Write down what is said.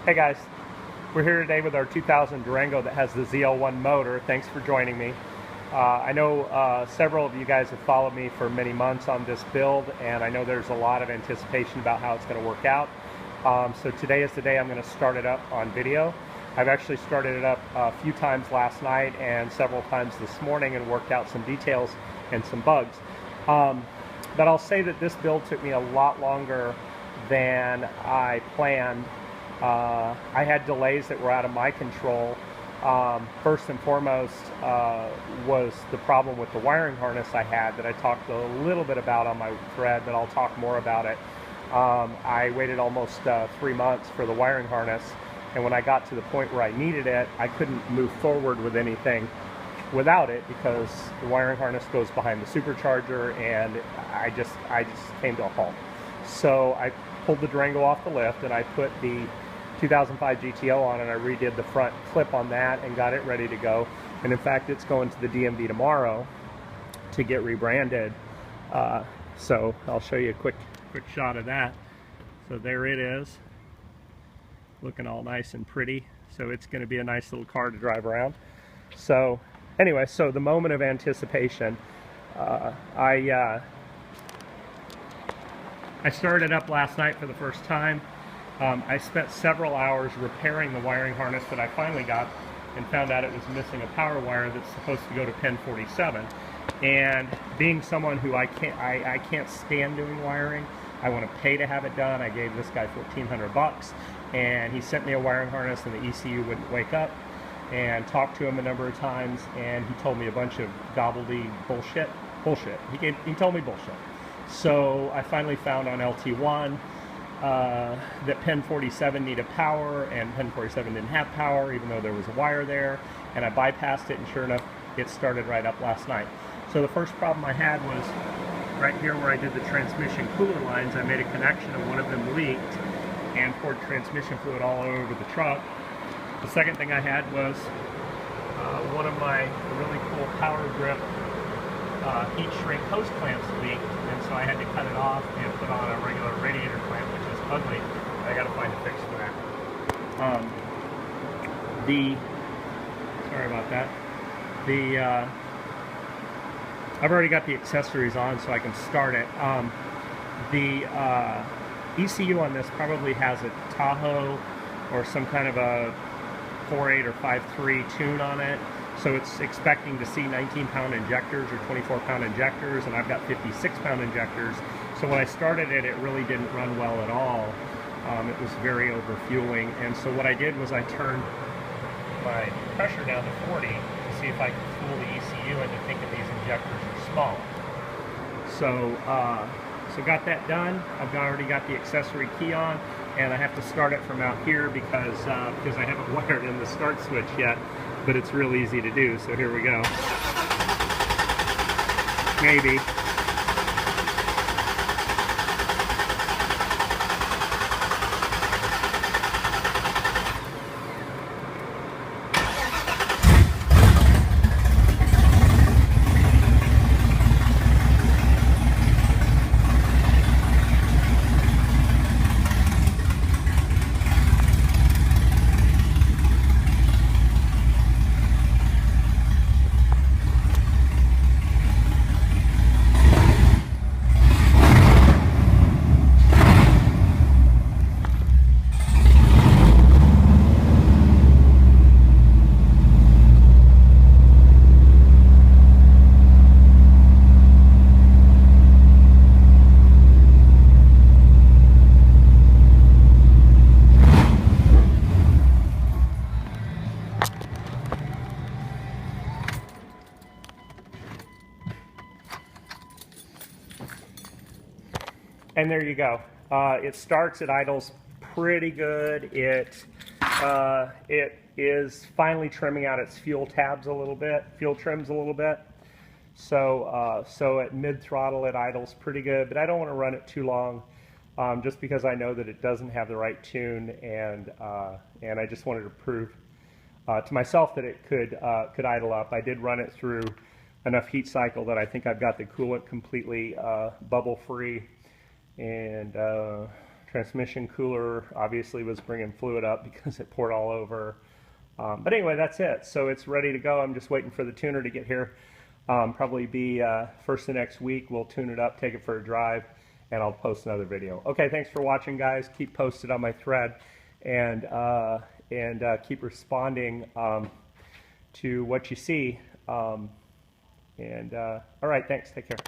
Hey guys, we're here today with our 2000 Durango that has the ZL1 motor. Thanks for joining me. I know several of you guys have followed me for many months on this build, and I know there's a lot of anticipation about how it's going to work out. So today is the day I'm going to start it up on video. I've actually started it up a few times last night and several times this morning and worked out some details and some bugs. But I'll say that this build took me a lot longer than I planned. I had delays that were out of my control. First and foremost was the problem with the wiring harness I had that I talked a little bit about on my thread, but I'll talk more about it. I waited almost 3 months for the wiring harness, and when I got to the point where I needed it, I couldn't move forward with anything without it because the wiring harness goes behind the supercharger, and I just came to a halt. So I pulled the Durango off the lift and I put the 2005 GTO on, and I redid the front clip on that and got it ready to go. And in fact, it's going to the DMV tomorrow to get rebranded. So I'll show you a quick shot of that. So there it is, looking all nice and pretty. So it's going to be a nice little car to drive around. So anyway, so the moment of anticipation. I started it up last night for the first time. I spent several hours repairing the wiring harness that I finally got and found out it was missing a power wire that's supposed to go to pin 47. And being someone who I can't stand doing wiring, I want to pay to have it done. I gave this guy $1,400 and he sent me a wiring harness, and the ECU wouldn't wake up, and talked to him a number of times, and he told me a bunch of gobbledygook bullshit. He told me bullshit. So I finally found on LT1 that pin 47 needed power, and pin 47 didn't have power even though there was a wire there, and I bypassed it, and sure enough it started right up last night. So the first problem I had was right here where I did the transmission cooler lines. I made a connection and one of them leaked and poured transmission fluid all over the truck. The second thing I had was one of my really cool power grip heat shrink hose clamps leaked, and so I had to cut it off and put on a regular radiator clamp, which is ugly. I got to find a fix for that. Sorry about that. I've already got the accessories on, so I can start it. The ECU on this probably has a Tahoe or some kind of a 4.8 or 5.3 tune on it. So it's expecting to see 19-pound injectors or 24-pound injectors, and I've got 56-pound injectors. So when I started it, it really didn't run well at all. It was very overfueling, and so what I did was I turned my pressure down to 40 to see if I could fool the ECU into thinking these injectors are small. So got that done. I've already got the accessory key on, and I have to start it from out here because I haven't wired in the start switch yet. But it's real easy to do, so here we go. Maybe. And there you go. It starts, it idles pretty good. It is finally trimming out its fuel tabs a little bit, fuel trims a little bit. So at mid throttle it idles pretty good, but I don't want to run it too long, just because I know that it doesn't have the right tune, and I just wanted to prove to myself that it could idle up. I did run it through enough heat cycle that I think I've got the coolant completely bubble free, and Transmission cooler obviously was bringing fluid up because it poured all over. But anyway, that's it. So it's ready to go. I'm just waiting for the tuner to get here. Probably be first of next week. We'll tune it up, take it for a drive, and I'll post another video. Okay, thanks for watching, guys. Keep posted on my thread, and keep responding to what you see. All right, thanks. Take care.